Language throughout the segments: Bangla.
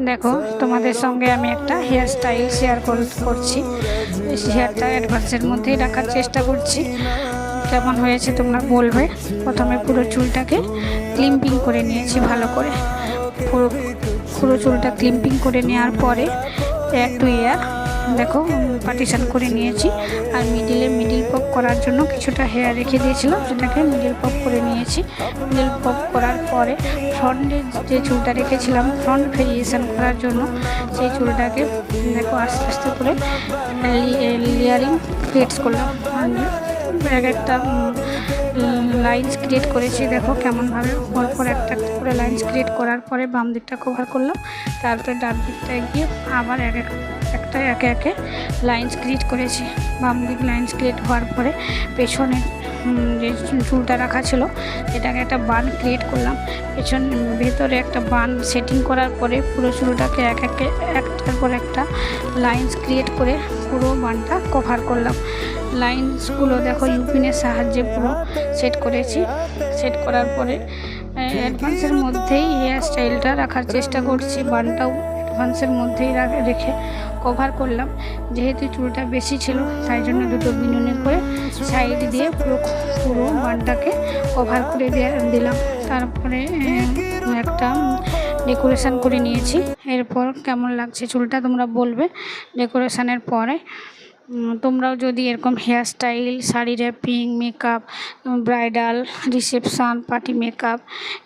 দেখো তোমাদের সঙ্গে আমি একটা হেয়ার স্টাইল শেয়ার করছি। হেয়ারটা অ্যাডভান্সের মধ্যেই রাখার চেষ্টা করছি। কেমন হয়েছে তোমরা বলবে। প্রথমে পুরো চুলটাকে ক্লিম্পিং করে নিয়েছি ভালো করে। পুরো পুরো চুলটা ক্লিম্পিং করে নেওয়ার পরে এয়ার টু এয়ার দেখো পার্টিশন করে নিয়েছি। আর মিডিল পপ করার জন্য কিছুটা হেয়ার রেখে দিয়েছিলাম, সেটাকে মিডিল পপ করে নিয়েছি। মিডিল পপ করার পরে ফ্রন্টে যে চুলটা রেখেছিলাম ফ্রন্ট ভেরিয়েশন করার জন্য, সেই চুলটাকে দেখো আস্তে আস্তে করে লেয়ারিং ক্রিয়েট করলাম। এক একটা লাইন্স ক্রিয়েট করেছি, দেখো কেমনভাবে পরপর একটা একটা করে লাইন্স ক্রিয়েট করার পরে বাম দিকটা কভার করলাম। তারপরে ডান দিকটায় গিয়ে আবার একটা একে একে লাইন্স ক্রিয়েট করেছি। বাম দিক লাইন্স ক্রিয়েট হওয়ার পরে পেছনে যে চুলটা রাখা ছিল এটাকে একটা বান ক্রিয়েট করলাম। ভেতরে একটা বান সেটিং করার পরে পুরো চুলটাকে একটার পর একটা লাইন্স ক্রিয়েট করে পুরো বানটা কভার করলাম। লাইন্সগুলো দেখো ইউপিনের সাহায্যে পুরো সেট করেছি। সেট করার পরে অ্যাডভান্সের মধ্যেই হেয়ার স্টাইলটা রাখার চেষ্টা করছি। বানটাও অ্যাডভান্সের মধ্যেই রেখে কভার করলাম। যেহেতু চুলটা বেশি ছিল তাই জন্য দুটো বিনুনি করে সাইড দিয়ে পুরো বানটাকে কভার করে দিলাম। তারপরে একটা ডেকোরেশন করে নিয়েছি। এরপর কেমন লাগছে চুলটা তোমরা বলবে ডেকোরেশনের পরে। তোমরাও যদি এরকম hair style, sari wrapping, makeup, bridal, reception, party makeup,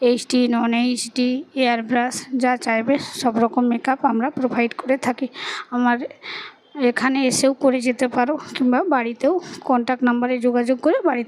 HD, non HD, air brush যা চাইবে সব রকম মেকআপ আমরা প্রোভাইড করে থাকি। আমার এখানে এসেও করে যেতে পারো, কিংবা বাড়িতেও কন্ট্যাক্ট নাম্বারে যোগাযোগ করে বাড়িতেও